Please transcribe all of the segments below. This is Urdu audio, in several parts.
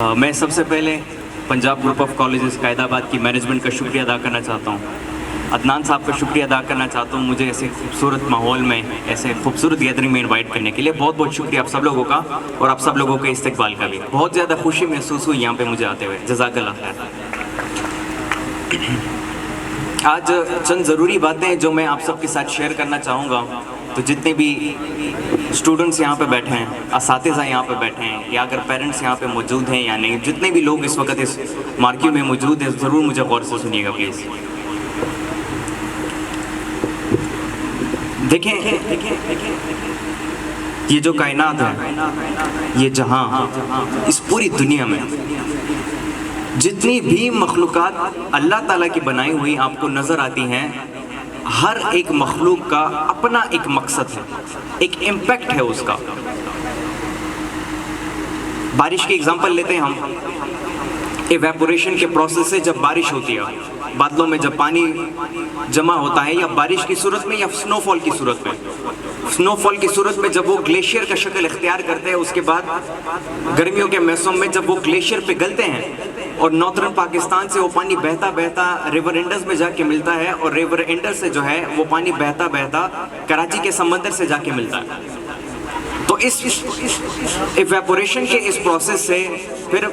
میں سب سے پہلے پنجاب گروپ آف کالجز قائد آباد کی مینجمنٹ کا شکریہ ادا کرنا چاہتا ہوں. عدنان صاحب کا شکریہ ادا کرنا چاہتا ہوں مجھے ایسے خوبصورت ماحول میں ایسے خوبصورت گیدرنگ میں انوائٹ کرنے کے لیے. بہت بہت شکریہ آپ سب لوگوں کا اور آپ سب لوگوں کے استقبال کا بھی. بہت زیادہ خوشی محسوس ہوئی یہاں پہ مجھے آتے ہوئے. جزاک اللہ خیر. آج چند ضروری باتیں جو میں آپ سب کے ساتھ شیئر کرنا چاہوں گا. تو جتنے بھی اسٹوڈنٹس یہاں پہ بیٹھے ہیں، اساتذہ یہاں پہ بیٹھے ہیں، یا اگر پیرنٹس یہاں پہ موجود ہیں یا نہیں، جتنے بھی لوگ اس وقت اس مارکیو میں موجود ہیں، ضرور مجھے غور سے سنیے گا پلیز. دیکھیں یہ جو کائنات ہے، یہ جہاں، اس پوری دنیا میں جتنی بھی مخلوقات اللہ تعالیٰ کی بنائی ہوئی آپ کو نظر آتی ہیں، ہر ایک مخلوق کا اپنا ایک مقصد ہے، ایک امپیکٹ ہے اس کا. بارش کی اگزامپل لیتے ہیں ہم. ایویپوریشن کے پروسیس سے جب بارش ہوتی ہے، بادلوں میں جب پانی جمع ہوتا ہے، یا بارش کی صورت میں یا سنو فال کی صورت میں. سنو فال کی صورت میں جب وہ گلیشیئر کا شکل اختیار کرتے ہیں، اس کے بعد گرمیوں کے موسم میں جب وہ گلیشیئر پگھلتے ہیں اور نارتھرن پاکستان سے وہ پانی بہتا بہتا ریور انڈس میں جا کے ملتا ہے، اور ریور انڈس سے جو ہے وہ پانی بہتا بہتا کراچی کے سمندر سے جا کے ملتا ہے. تو اس ایویپوریشن کے اس پروسیس سے، پھر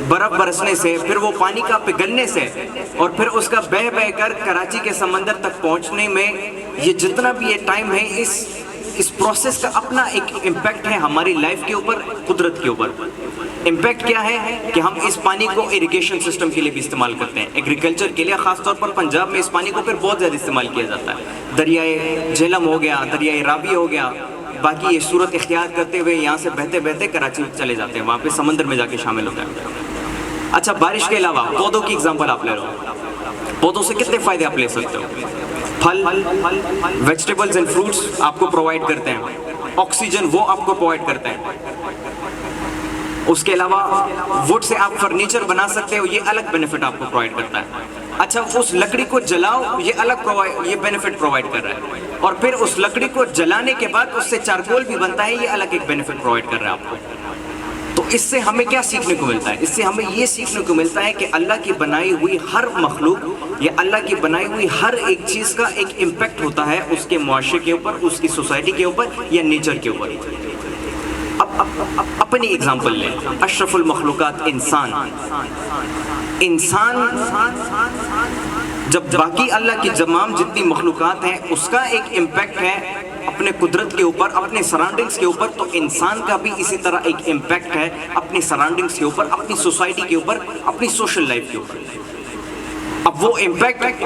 برف برسنے سے، پھر وہ پانی کا پگھلنے سے، اور پھر اس کا بہہ بہہ کر کراچی کے سمندر تک پہنچنے میں یہ جتنا بھی یہ ٹائم ہے، اس پروسیس کا اپنا ایک امپیکٹ ہے ہماری لائف کے اوپر، قدرت کے اوپر. امپیکٹ کیا ہے کہ ہم اس پانی کو اریگیشن سسٹم کے لیے بھی استعمال کرتے ہیں، ایگریکلچر کے لیے. خاص طور پر پنجاب میں اس پانی کو پھر بہت زیادہ استعمال کیا جاتا ہے. دریائے جہلم ہو گیا، دریائے راوی ہو گیا، باقی یہ صورت اختیار کرتے ہوئے یہاں سے بہتے بہتے کراچی چلے جاتے ہیں، وہاں پہ سمندر میں جا کے شامل ہوتے ہیں. اچھا، بارش کے علاوہ پودوں کی اگزامپل آپ لے رہے ہو. پودوں سے کتنے فائدے آپ لے سکتے ہو؟ پھل، ویجیٹیبلز اینڈ فروٹس آپ کو پرووائڈ کرتے ہیں. آکسیجن وہ آپ کو پرووائڈ کرتے ہیں. اس کے علاوہ ووڈ سے آپ فرنیچر بنا سکتے ہو، یہ الگ بینیفٹ آپ کو پرووائڈ کرتا ہے. اچھا، اس لکڑی کو جلاؤ، یہ الگ یہ بینیفٹ پرووائڈ کر رہا ہے. اور پھر اس لکڑی کو جلانے کے بعد اس سے چارکول بھی بنتا ہے، یہ الگ ایک بینیفٹ پرووائڈ کر رہا ہے آپ کو. تو اس سے ہمیں کیا سیکھنے کو ملتا ہے؟ اس سے ہمیں یہ سیکھنے کو ملتا ہے کہ اللہ کی بنائی ہوئی ہر مخلوق یا اللہ کی بنائی ہوئی ہر ایک چیز کا ایک امپیکٹ ہوتا ہے اس کے معاشرے کے اوپر، اس کی سوسائٹی کے اوپر یا نیچر کے اوپر. اپنی اگزامپل لیں. اشرف المخلوقات انسان جب باقی اللہ کی تمام جتنی مخلوقات ہیں اس کا ایک امپیکٹ ہے اپنے قدرت کے اوپر، اپنے سراؤنڈنگز کے اوپر، تو انسان کا بھی اسی طرح ایک امپیکٹ ہے اپنی سراؤنڈنگز کے اوپر، اپنی سوسائٹی کے اوپر، اپنی سوشل لائف کے اوپر. اب وہ impact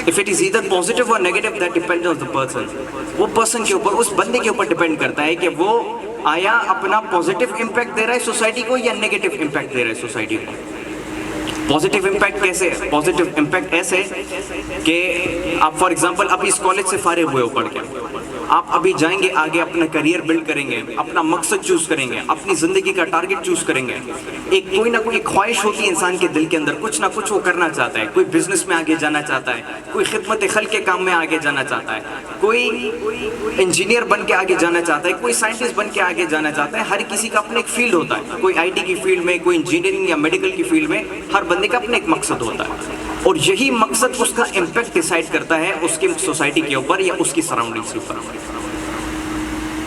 if it is either positive or negative that depends on the person. وہ پرسن کے اوپر، اس بندے کے اوپر ڈیپینڈ کرتا ہے کہ وہ آیا اپنا پازیٹیو امپیکٹ دے رہا ہے سوسائٹی کو یا نیگیٹو امپیکٹ دے رہا ہے سوسائٹی کو. پازیٹیو امپیکٹ کیسے؟ پازیٹیو امپیکٹ ایسے کہ آپ فار ایگزامپل ابھی اس کالج سے فارغ ہوئے ہو پڑھ کے، آپ ابھی جائیں گے آگے، اپنا کریئر بلڈ کریں گے، اپنا مقصد چوز کریں گے، اپنی زندگی کا ٹارگٹ چوز کریں گے. ایک کوئی نہ کوئی خواہش ہوتی ہے انسان کے دل کے اندر، کچھ نہ کچھ وہ کرنا چاہتا ہے. کوئی بزنس میں آگے جانا چاہتا ہے، کوئی خدمت خلق کے کام میں آگے جانا چاہتا ہے، کوئی انجینئر بن کے آگے جانا چاہتا ہے، کوئی سائنٹسٹ بن کے آگے جانا چاہتا ہے. ہر کسی کا اپنا ایک فیلڈ ہوتا ہے. کوئی آئی ٹی کی فیلڈ میں، کوئی انجینئرنگ یا میڈیکل کی فیلڈ میں، ہر بندے کا اپنا ایک مقصد ہوتا ہے. اور یہی مقصد اس کا امپیکٹ ڈیسائیڈ کرتا ہے اس کی سوسائٹی کے اوپر یا اس کی سراؤنڈنگز کے اوپر.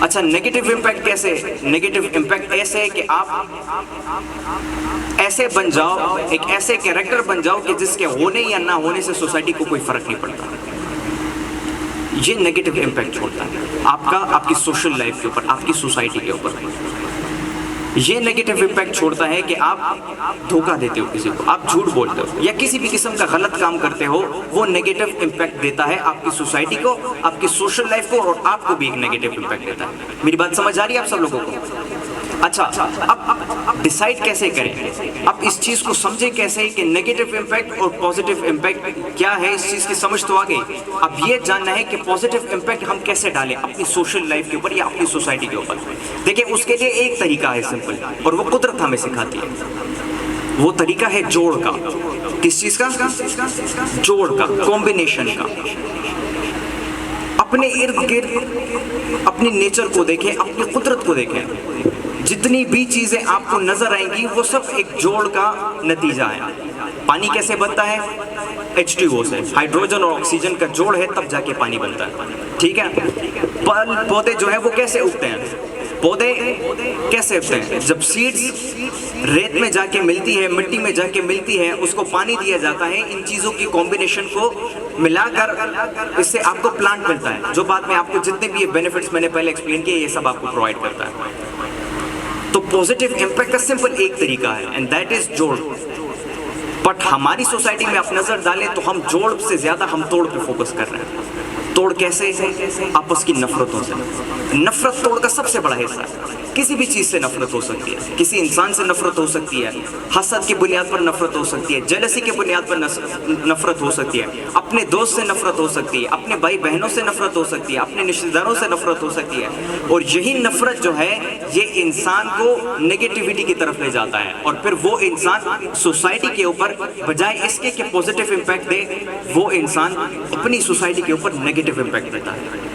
اچھا، نیگیٹو امپیکٹ کیسے؟ نیگیٹو امپیکٹ ایسے ہے کہ آپ ایسے بن جاؤ، ایک ایسے کیریکٹر بن جاؤ کہ جس کے ہونے یا نہ ہونے سے سوسائٹی کو کوئی فرق نہیں پڑتا. یہ نیگیٹو امپیکٹ چھوڑتا ہے آپ کا، آپ کی سوشل لائف کے اوپر، آپ کی سوسائٹی کے اوپر. یہ نیگیٹو امپیکٹ چھوڑتا ہے کہ آپ دھوکہ دیتے ہو کسی کو، آپ جھوٹ بولتے ہو یا کسی بھی قسم کا غلط کام کرتے ہو، وہ نیگیٹو امپیکٹ دیتا ہے آپ کی سوسائٹی کو، آپ کی سوشل لائف کو، اور آپ کو بھی ایک نیگیٹو امپیکٹ دیتا ہے. میری بات سمجھ آ رہی ہے آپ سب لوگوں کو؟ اچھا، اب ڈیسائیڈ کیسے کریں؟ اب اس چیز کو سمجھیں کیسے کہ نیگیٹو امپیکٹ اور پازیٹیو امپیکٹ کیا ہے. اس چیز کی سمجھ تو آ گئی. اب یہ جاننا ہے کہ پازیٹیو امپیکٹ ہم کیسے ڈالیں اپنی سوشل لائف کے اوپر یا اپنی سوسائٹی کے اوپر. دیکھیں، اس کے لیے ایک طریقہ ہے سمپل، اور وہ قدرت ہمیں سکھاتی ہے. وہ طریقہ ہے جوڑ کا. کس چیز کا؟ جوڑ کا، کمبینیشن کا. اپنے ارد گرد اپنی نیچر کو دیکھیں، اپنی قدرت کو دیکھیں. جتنی بھی چیزیں آپ کو نظر آئیں گی وہ سب ایک جوڑ کا نتیجہ ہے. پانی کیسے بنتا ہے؟ H2O سے، ہائیڈروجن اور آکسیجن کا جوڑ ہے تب جا کے پانی بنتا ہے. ٹھیک ہے. پودے جو ہیں وہ کیسے اگتے ہیں؟ پودے کیسے اگتے ہیں؟ جب سیڈز ریت میں جا کے ملتی ہے، مٹی میں جا کے ملتی ہے، اس کو پانی دیا جاتا ہے، ان چیزوں کی کمبینیشن کو ملا کر اس سے آپ کو پلانٹ ملتا ہے، جو بعد میں آپ کو جتنے بھی یہ بینیفٹس میں نے پہلے ایکسپلین کیے یہ سب آپ کو پرووائڈ کرتا ہے. تو پوزیٹیو امپیکٹ کا سمپل ایک طریقہ ہے اینڈ دیٹ از جوڑ. بٹ ہماری سوسائٹی میں آپ نظر ڈالیں تو ہم جوڑ سے زیادہ ہم توڑ پہ فوکس کر رہے ہیں. توڑ کیسے؟ آپس کی نفرتوں سے. نفرت توڑ کا سب سے بڑا حصہ ہے. کسی بھی چیز سے نفرت ہو سکتی ہے، کسی انسان سے نفرت ہو سکتی ہے، حسد کی بنیاد پر نفرت ہو سکتی ہے، جیلسی کی بنیاد پر نفرت ہو سکتی ہے، اپنے دوست سے نفرت ہو سکتی ہے، اپنے بھائی بہنوں سے نفرت ہو سکتی ہے، اپنے رشتہ داروں سے نفرت ہو سکتی ہے. اور یہی نفرت جو ہے یہ انسان کو نگیٹیوٹی کی طرف لے جاتا ہے، اور پھر وہ انسان سوسائٹی کے اوپر بجائے اس کے کہ پوزیٹیو امپیکٹ دے، وہ انسان اپنی سوسائٹی کے اوپر نگیٹیو امپیکٹ دیتا ہے.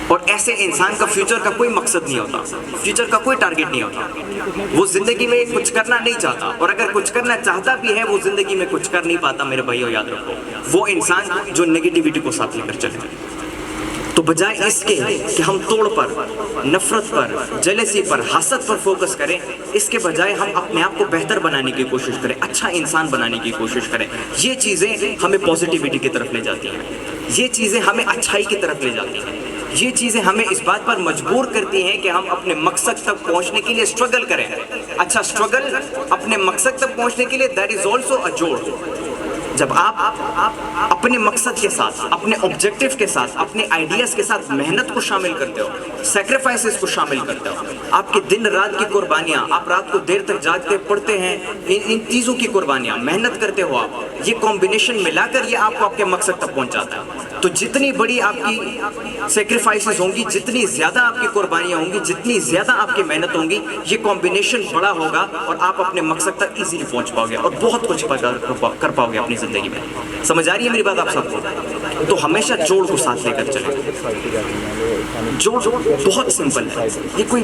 اور ایسے انسان کا فیوچر کا کوئی مقصد نہیں ہوتا، فیوچر کا کوئی ٹارگٹ نہیں ہوتا. وہ زندگی میں کچھ کرنا نہیں چاہتا، اور اگر کچھ کرنا چاہتا بھی ہے وہ زندگی میں کچھ کر نہیں پاتا. میرے بھائیو یاد رکھو، وہ انسان جو نگیٹیوٹی کو ساتھ لے کر چلے. تو بجائے اس کے کہ ہم توڑ پر، نفرت پر، جیلسی پر، حسد پر فوکس کریں، اس کے بجائے ہم اپنے آپ کو بہتر بنانے کی کوشش کریں، اچھا انسان بنانے کی کوشش کریں. یہ چیزیں ہمیں پازیٹیوٹی کی طرف لے جاتی ہیں، یہ چیزیں ہمیں اچھائی کی طرف لے جاتی ہیں، یہ چیزیں ہمیں اس بات پر مجبور کرتی ہیں کہ ہم اپنے مقصد تک پہنچنے کے لیے اسٹرگل کریں. اچھا اسٹرگل اپنے مقصد تک پہنچنے کے لیے دیٹ از آلسو اے جوڑ. جب آپ اپنے مقصد کے ساتھ، اپنے آبجیکٹو کے ساتھ، اپنے آئیڈیاز کے ساتھ محنت کو شامل کرتے ہو، سیکریفائسز کو شامل کرتے ہو، آپ کی دن رات کی قربانیاں، آپ رات کو دیر تک جاگتے پڑھتے ہیں، ان چیزوں کی قربانیاں، محنت کرتے ہو آپ، یہ کمبینیشن ملا کر یہ آپ کو آپ کے مقصد تک پہنچاتا ہے. تو جتنی بڑی آپ کی سیکریفائسز ہوں گی، جتنی زیادہ آپ کی قربانیاں ہوں گی، جتنی زیادہ آپ کی محنت ہوں گی، یہ کمبینیشن بڑا ہوگا اور آپ اپنے مقصد تک ایزیلی پہنچ پاؤ گے اور بہت کچھ کر پاؤ گے اپنی زندگی میں. سمجھ آ رہی ہے میری بات آپ سب کو؟ تو ہمیشہ جوڑ کو ساتھ لے کر چلیں. جوڑ بہت سمپل ہے، یہ کوئی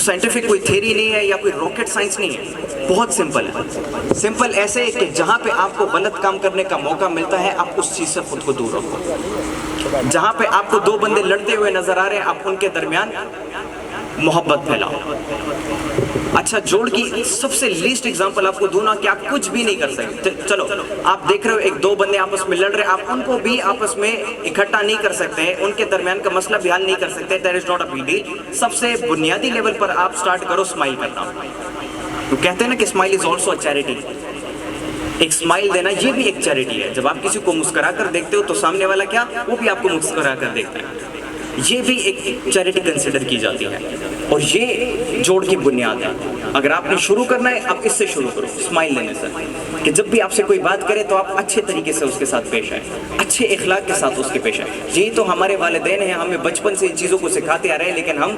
سائنٹیفک کوئی تھیری نہیں ہے یا کوئی راکٹ سائنس نہیں ہے، بہت سمپل ہے. سمپل ایسے کہ جہاں پہ آپ کو غلط کام کرنے کا موقع ملتا ہے آپ اس چیز سے خود کو دور رکھو. جہاں پہ آپ کو دو بندے لڑتے ہوئے نظر آ رہے ہیں آپ ان کے درمیان محبت پھیلاؤ. اچھا جوڑ کی سب سے لیسٹ ایگزامپل آپ کو دوں نا کہ آپ کچھ بھی نہیں کر سکتے. چلو آپ دیکھ رہے ہو ایک دو بندے آپس میں لڑ رہے ہیں، آپ ان کو بھی آپس میں اکٹھا نہیں کر سکتے ہیں، ان کے درمیان کا مسئلہ بھی حل نہیں کر سکتے. That is not a big deal. سب سے بنیادی لیول پر آپ سٹارٹ کرو اسمائل کرنا. تو کہتے ہیں نا کہ smile is also a charity. ایک اسمائل دینا یہ بھی ایک چیریٹی ہے. جب آپ کسی کو مسکرا کر دیکھتے ہو تو سامنے والا کیا وہ بھی آپ کو مسکرا کر دیکھتا ہے. یہ بھی ایک چیریٹی کنسیڈر کی جاتی ہے اور یہ جوڑ کی بنیاد ہے. اگر آپ نے شروع کرنا ہے اب اس سے شروع کرو، اسمائل لینے سے، کہ جب بھی آپ سے کوئی بات کرے تو آپ اچھے طریقے سے اس کے ساتھ پیش آئیں، اچھے اخلاق کے ساتھ اس کے پیش آئیں. یہی تو ہمارے والدین ہیں، ہمیں بچپن سے ان چیزوں کو سکھاتے آ رہے ہیں لیکن ہم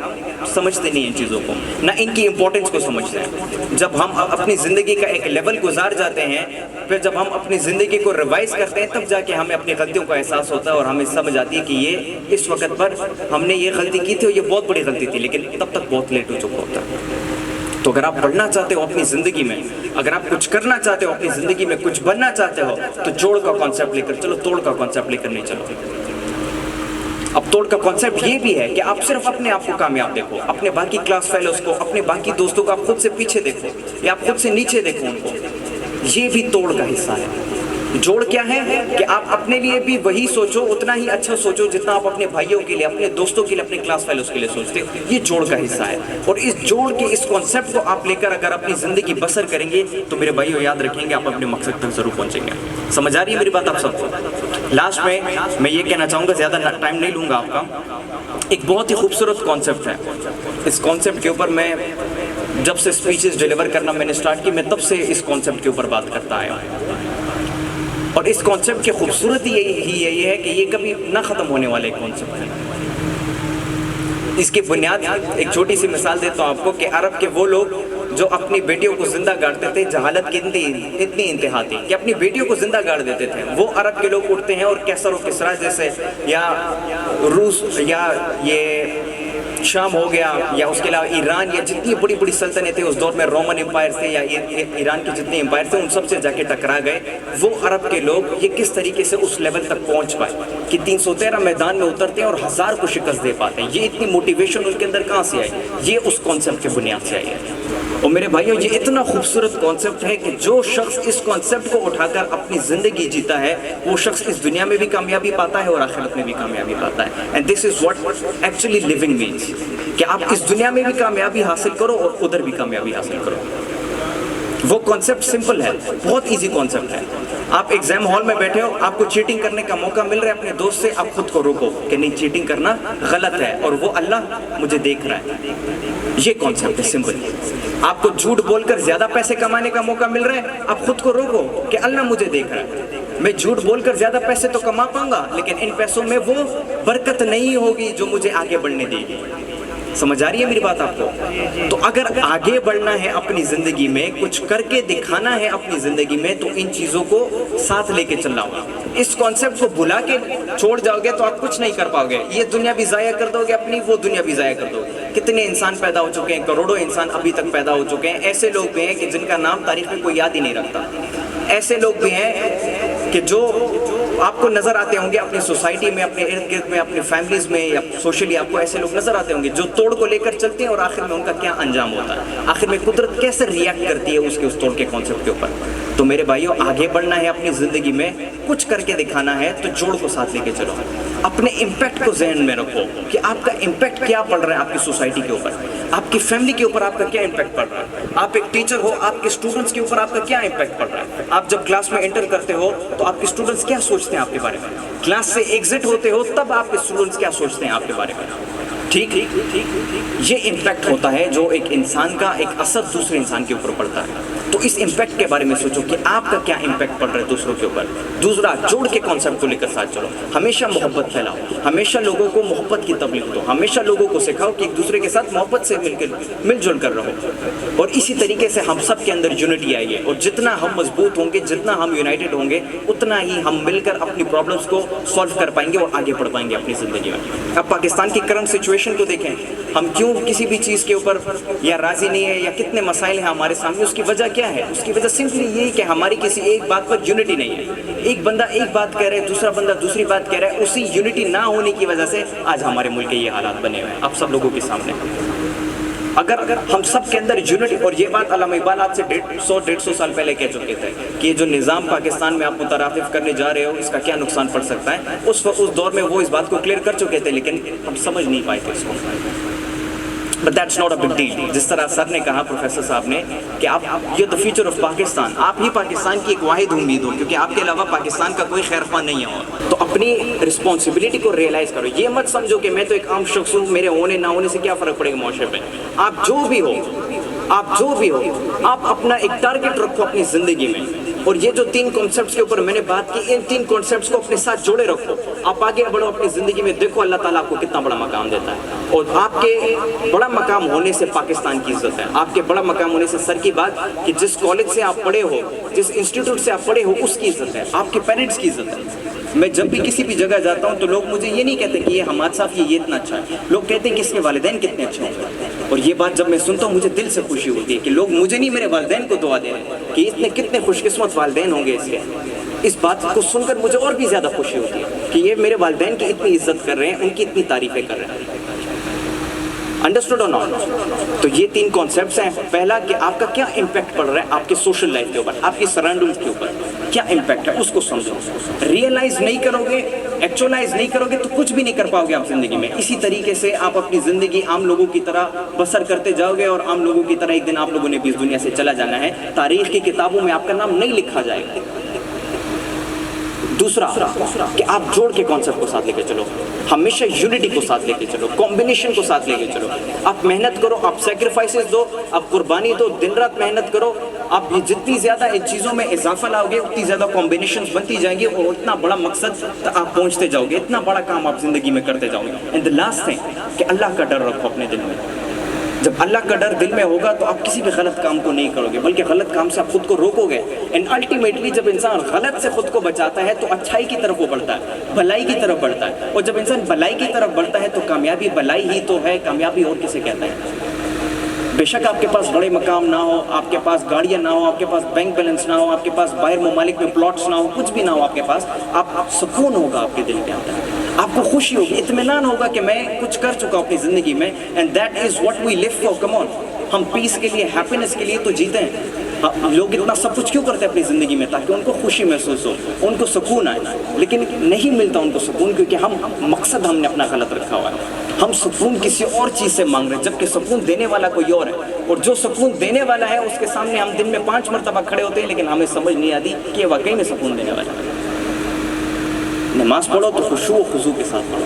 سمجھتے نہیں ان چیزوں کو، نہ ان کی امپورٹنس کو سمجھتے ہیں. جب ہم اپنی زندگی کا ایک لیول گزار جاتے ہیں، پھر جب ہم اپنی زندگی کو ریوائز کرتے ہیں تب جا کے ہمیں اپنی غلطیوں کا احساس ہوتا ہے اور ہمیں سمجھ آتی ہے کہ یہ اس وقت پر ہم نے یہ غلطی کی تھی اور یہ بہت بڑی غلطی تھی، لیکن تب تک بہت لیٹ ہو چکا ہوتا ہے. تو اگر آپ بڑھنا چاہتے ہو اپنی زندگی میں، اگر آپ کچھ کرنا چاہتے ہو اپنی زندگی میں، کچھ بننا چاہتے ہو تو جوڑ کا کانسیپٹ لے کر چلو، توڑ کا کانسیپٹ لے کر نہیں چلو. اب توڑ کا کانسیپٹ یہ بھی ہے کہ آپ صرف اپنے آپ کو کامیاب دیکھو، اپنے باقی کلاس فیلوز کو، اپنے باقی دوستوں کو آپ خود سے پیچھے دیکھو یا آپ خود سے نیچے دیکھو ان کو. یہ بھی توڑ کا حصہ ہے. جوڑ کیا ہے کہ آپ اپنے لیے بھی وہی سوچو، اتنا ہی اچھا سوچو جتنا آپ اپنے بھائیوں کے لیے، اپنے دوستوں کے لیے، اپنے کلاس فیلوز کے لیے سوچتے. یہ جوڑ کا حصہ ہے اور اس جوڑ کے اس کانسیپٹ کو آپ لے کر اگر اپنی زندگی بسر کریں گے تو میرے بھائیوں یاد رکھیں گے آپ اپنے مقصد تک ضرور پہنچیں گے. سمجھ آ رہی ہے میری بات آپ سب کو؟ لاسٹ میں یہ کہنا چاہوں گا، زیادہ ٹائم نہیں لوں گا آپ کا. ایک بہت ہی خوبصورت کانسیپٹ ہے. اس کانسیپٹ کے اوپر میں جب سے اسپیچز ڈیلیور کرنا میں نے اسٹارٹ کی، میں تب سے اس کانسیپٹ کے اوپر بات کرتا آیا ہوں. اور اس کانسیپٹ کی خوبصورتی یہ ہے کہ یہ کبھی نہ ختم ہونے والے کانسیپٹ ہے. اس کی بنیاد ایک چھوٹی سی مثال دیتا ہوں آپ کو کہ عرب کے وہ لوگ جو اپنی بیٹیوں کو زندہ گاڑتے تھے، جہالت کی اتنی انتہا تھی کہ اپنی بیٹیوں کو زندہ گاڑ دیتے تھے. وہ عرب کے لوگ اٹھتے ہیں اور کیسر و کسرا جیسے یا روس یا یہ شام ہو گیا یا اس کے علاوہ ایران یا جتنی بڑی بڑی سلطنتیں اس دور میں رومن امپائر تھے یا ایران کے جتنے امپائر تھے ان سب سے جا کے ٹکرا گئے. وہ عرب کے لوگ یہ کس طریقے سے اس لیول تک پہنچ پائے کہ 313 میدان میں اترتے ہیں اور 1000 کو شکست دے پاتے ہیں. یہ اتنی موٹیویشن ان کے اندر کہاں سے آئی؟ یہ اس کانسیپٹ کے بنیاد سے آئی ہے. اور میرے بھائیوں یہ اتنا خوبصورت کانسیپٹ ہے کہ جو شخص اس کانسیپٹ کو اٹھا کر اپنی زندگی جیتا ہے وہ شخص اس دنیا میں بھی کامیابی پاتا ہے اور آخرت میں بھی کامیابی پاتا ہے. And this is what actually living means کہ آپ اس دنیا میں بھی کامیابی حاصل کرو اور ادھر بھی کامیابی حاصل کرو. وہ کانسیپٹ سمپل ہے, بہت ایزی کانسیپٹ ہے. آپ ایگزام ہال میں بیٹھے ہو, آپ کو چیٹنگ کرنے کا موقع مل رہا ہے اپنے دوست سے, آپ خود کو روکو کہ نہیں چیٹنگ کرنا غلط ہے اور وہ اللہ مجھے دیکھ رہا ہے. یہ کانسیپٹ ہے سمپل. آپ کو جھوٹ بول کر زیادہ پیسے کمانے کا موقع مل رہا ہے, آپ خود کو روکو کہ اللہ مجھے دیکھ رہا ہے. میں جھوٹ بول کر زیادہ پیسے تو کما پاؤں گا لیکن ان پیسوں میں وہ برکت نہیں ہوگی جو مجھے آگے بڑھنے دے گی. سمجھ آ رہی ہے میری بات آپ کو؟ تو اگر آگے بڑھنا ہے اپنی زندگی میں, کچھ کر کے دکھانا ہے اپنی زندگی میں, تو ان چیزوں کو ساتھ لے کے چلنا ہوگا. اس کانسیپٹ کو بھلا کے چھوڑ جاؤ گے تو آپ کچھ نہیں کر پاؤ گے. یہ دنیا بھی ضائع کر دو گے اپنی, وہ دنیا بھی ضائع کر دو گے. کتنے انسان پیدا ہو چکے ہیں, کروڑوں انسان ابھی تک پیدا ہو چکے ہیں. ایسے لوگ بھی ہیں کہ جن کا نام تاریخ میں کوئی یاد ہی نہیں رکھتا. ایسے لوگ بھی ہیں کہ جو آپ کو نظر آتے ہوں گے اپنی سوسائٹی میں, اپنے ارد گرد میں, اپنے فیملیز میں یا سوشلی آپ کو ایسے لوگ نظر آتے ہوں گے جو توڑ کو لے کر چلتے ہیں اور آخر میں ان کا کیا انجام ہوتا ہے, آخر میں قدرت کیسے ریئیکٹ کرتی ہے اس توڑ کے کانسیپٹ کے اوپر. تو میرے بھائیوں آگے بڑھنا ہے اپنی زندگی میں, کچھ کر کے دکھانا ہے تو جوڑ کو ساتھ لے کے چلو. اپنے امپیکٹ کو ذہن میں رکھو کہ آپ کا امپیکٹ کیا پڑ رہا ہے آپ کی سوسائٹی کے اوپر, آپ کی فیملی کے اوپر آپ کا کیا امپیکٹ پڑ رہا ہے. آپ ایک ٹیچر ہو, آپ کے اسٹوڈنٹس کے اوپر آپ کا کیا امپیکٹ پڑ رہا ہے. آپ جب کلاس میں انٹر کرتے ہو تو آپ کے اسٹوڈنٹس کیا سوچتے ہیں آپ کے بارے میں. کلاس سے ایگزٹ ہوتے ہو تب آپ کے اسٹوڈنٹس کیا سوچتے ہیں آپ کے بارے میں. ٹھیک, یہ امپیکٹ ہوتا ہے جو ایک انسان کا ایک اثر دوسرے انسان کے اوپر پڑتا ہے. تو اس امپیکٹ کے بارے میں سوچو کہ آپ کا کیا امپیکٹ پڑ رہا ہے دوسروں کے اوپر. دوسرا, جوڑ کے کانسیپٹ کو لے کر ساتھ چلو. ہمیشہ محبت پھیلاؤ, ہمیشہ لوگوں کو محبت کی تبلیغ دو, ہمیشہ لوگوں کو سکھاؤ کہ ایک دوسرے کے ساتھ محبت سے مل جل کر رہو. اور اسی طریقے سے ہم سب کے اندر یونٹی آئے گی, اور جتنا ہم مضبوط ہوں گے, جتنا ہم یونائٹڈ ہوں گے, اتنا ہی ہم مل کر اپنی پرابلمس کو سالو کر پائیں گے اور آگے بڑھ پائیں گے اپنی زندگی میں. اب پاکستان کی کرنٹ سچویشن کو دیکھیں, ہم کیوں کسی بھی چیز کے اوپر یا راضی نہیں ہے یا کتنے مسائل ہیں ہمارے سامنے. اس کی وجہ کیا ہے؟ اس کی وجہ سمپلی یہی کہ ہماری کسی ایک بات پر یونٹی نہیں ہے. ایک بندہ ایک بات کہہ رہا ہے, دوسرا بندہ دوسری بات کہہ رہا ہے. اسی یونٹی نہ ہونے کی وجہ سے آج ہمارے ملک کے یہ حالات بنے ہوئے ہیں آپ سب لوگوں کے سامنے. اگر ہم سب کے اندر یونٹی, اور یہ بات علامہ اقبال آج سے 150 سال پہلے کہہ چکے تھے کہ یہ جو نظام پاکستان میں آپ مترادف کرنے جا رہے ہو اس کا کیا نقصان پڑ سکتا ہے. اس دور میں وہ اس بات کو کلیئر کر چکے تھے لیکن ہم سمجھ نہیں پائے تھے اس کو. But that's not a big deal. جس طرح سر نے کہا, پروفیسر صاحب نے, کہ آپ یہ the future of پاکستان, آپ ہی پاکستان کی ایک واحد امید ہو کیونکہ آپ کے علاوہ پاکستان کا کوئی خیر خواہ نہیں ہے. اور تو اپنی رسپانسبلٹی کو ریئلائز کرو. یہ مت سمجھو کہ میں تو ایک عام شخص ہوں, میرے ہونے نہ ہونے سے کیا فرق پڑے گا معاشرے پہ. آپ جو بھی ہو, آپ اپنا ایک ٹارگٹ رکھو اپنی زندگی میں. اور یہ جو 3 کانسیپٹس کے اوپر میں نے بات کی, ان 3 کانسیپٹس کو اپنے ساتھ جوڑے رکھو. آپ آگے بڑھو اپنی زندگی میں, دیکھو اللہ تعالیٰ آپ کو کتنا بڑا مقام دیتا ہے. اور آپ کے بڑا مقام ہونے سے پاکستان کی عزت ہے. آپ کے بڑا مقام ہونے سے سر کی بات کہ جس کالج سے آپ پڑھے ہو, جس انسٹیٹیوٹ سے آپ پڑھے ہو, اس کی عزت ہے. آپ کے پیرنٹس کی عزت ہے. میں جب بھی کسی بھی جگہ جاتا ہوں تو لوگ مجھے یہ نہیں کہتے کہ یہ حماد صاحب یہ اتنا اچھا ہے. لوگ کہتے ہیں کہ اس کے والدین کتنے اچھے ہیں. اور یہ بات جب میں سنتا ہوں مجھے دل سے خوشی ہوتی ہے کہ لوگ مجھے نہیں, میرے والدین کو دعا دے رہے ہیں کہ اتنے کتنے خوش قسمت والدین ہوں گے اس کے. اس بات کو سن کر مجھے اور بھی زیادہ خوشی ہوتی ہے کہ یہ میرے والدین کی اتنی عزت کر رہے ہیں, ان کی اتنی تعریفیں کر رہے ہیں. انڈرسٹوڈ اور ناٹ؟ تو یہ 3 کانسیپٹس ہیں. پہلا کہ آپ کا کیا امپیکٹ پڑ رہا ہے آپ کے سوشل لائف کے اوپر, آپ کی سراؤنڈنگس کے اوپر کیا امپیکٹ ہے, اس کو سمجھو. ریئلائز نہیں کرو گے, ایکچولائز نہیں کرو گے تو کچھ بھی نہیں کر پاؤ گے آپ زندگی میں. اسی طریقے سے آپ اپنی زندگی عام لوگوں کی طرح بسر کرتے جاؤ گے, اور عام لوگوں کی طرح ایک دن آپ لوگوں نے بھی اس دنیا سے چلا جانا ہے. تاریخ کی کتابوں میں آپ کا نام نہیں لکھا جائے گا. دوسرا کہ آپ جوڑ کے کانسیپٹ کو ساتھ لے کے چلو, ہمیشہ یونٹی کو ساتھ لے کے چلو, کمبینیشن کو ساتھ لے کے چلو. آپ محنت کرو, آپ سیکریفائسز دو, آپ قربانی دو, دن رات محنت کرو. آپ جتنی زیادہ ان چیزوں میں اضافہ لاؤ گے اتنی زیادہ کمبینیشنز بنتی جائیں گی, اور اتنا بڑا مقصد آپ پہنچتے جاؤ گے, اتنا بڑا کام آپ زندگی میں کرتے جاؤ گے. اینڈ دی لاسٹ تھنگ کہ اللہ کا ڈر رکھو اپنے دل میں. جب اللہ کا ڈر دل میں ہوگا تو آپ کسی بھی غلط کام کو نہیں کرو گے، بلکہ غلط کام سے آپ خود کو روکو گے. اینڈ الٹیمیٹلی جب انسان غلط سے خود کو بچاتا ہے تو اچھائی کی طرف وہ بڑھتا ہے، بھلائی کی طرف بڑھتا ہے. اور جب انسان بھلائی کی طرف بڑھتا ہے تو کامیابی بھلائی ہی تو ہے، کامیابی اور کسے کہتے ہیں. بے شک آپ کے پاس بڑے مقام نہ ہو، آپ کے پاس گاڑیاں نہ ہو، آپ کے پاس بینک بیلنس نہ ہو، آپ کے پاس باہر ممالک میں پلاٹس نہ ہو، کچھ بھی نہ ہو آپ کے پاس، آپ سکون ہوگا آپ کے دل کے اندر، آپ کو خوشی ہوگی، اطمینان ہوگا کہ میں کچھ کر چکا ہوں اپنی زندگی میں. And that is what we live for. Come on, ہم پیس کے لیے، ہیپینس کے لیے تو جیتے ہیں. لوگ اتنا سب کچھ کیوں کرتے ہیں اپنی زندگی میں؟ تاکہ ان کو خوشی محسوس ہو، ان کو سکون آئے. لیکن نہیں ملتا ان کو سکون، کیونکہ مقصد ہم نے اپنا غلط رکھا ہوا ہے. ہم سکون کسی اور چیز سے مانگ رہے ہیں، جبکہ سکون دینے والا کوئی اور ہے. اور جو سکون دینے والا ہے اس کے سامنے ہم دن میں 5 مرتبہ کھڑے ہوتے ہیں، لیکن ہمیں سمجھ نہیں آتی کہ یہ واقعی میں سکون دینے والا ہے. نماز پڑھو تو خشوع و خضوع کے ساتھ پڑھو،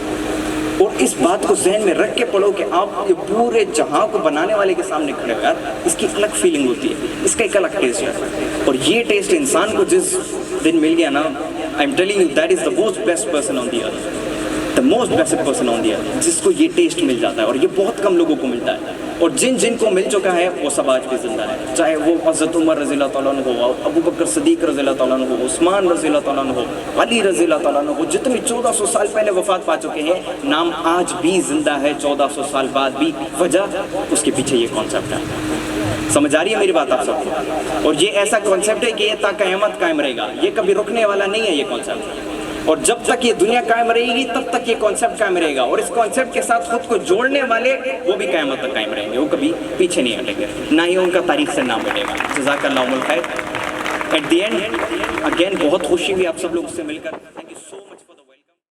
اور اس بات کو ذہن میں رکھ کے پڑھو کہ آپ کے پورے جہاں کو بنانے والے کے سامنے کھڑے ہو. یار اس کی الگ فیلنگ ہوتی ہے، اس کا ایک الگ ٹیسٹ ہے. اور یہ ٹیسٹ انسان کو جس دن مل گیا نا، I am telling you that is the most best person on the earth. The most best person on the earth, جس کو یہ ٹیسٹ مل جاتا ہے. اور یہ بہت کم لوگوں کو ملتا ہے. اور جن کو مل چکا ہے وہ سب آج بھی زندہ ہے، چاہے وہ حضرت عمر رضی اللہ تعالیٰ عنہ ہو، ابو بکر صدیق رضی اللہ تعالیٰ عنہ ہو، عثمان رضی اللہ تعالیٰ عنہ ہو، علی رضی اللہ تعالیٰ عنہ ہو. جتنے 1400 سال پہلے وفات پا چکے ہیں، نام آج بھی زندہ ہے 1400 سال بعد بھی. وجہ اس کے پیچھے یہ کانسیپٹ ہے. سمجھ آ رہی ہے میری بات آپ سب کو؟ اور یہ ایسا کانسیپٹ ہے کہ یہ تا قیامت قائم رہے گا، یہ کبھی رکنے والا نہیں ہے یہ کانسیپٹ. اور جب تک یہ دنیا قائم رہے گی تب تک یہ کانسیپٹ قائم رہے گا. اور اس کانسیپٹ کے ساتھ خود کو جوڑنے والے وہ بھی قیامت تک قائم رہیں گے، وہ کبھی پیچھے نہیں ہٹیں گے، نہ ہی ان کا تاریخ سے نام ملے گا. جزاک اللہ الخیر. ایٹ دی اینڈ اگین بہت خوشی ہوئی آپ سب لوگ سے مل کر.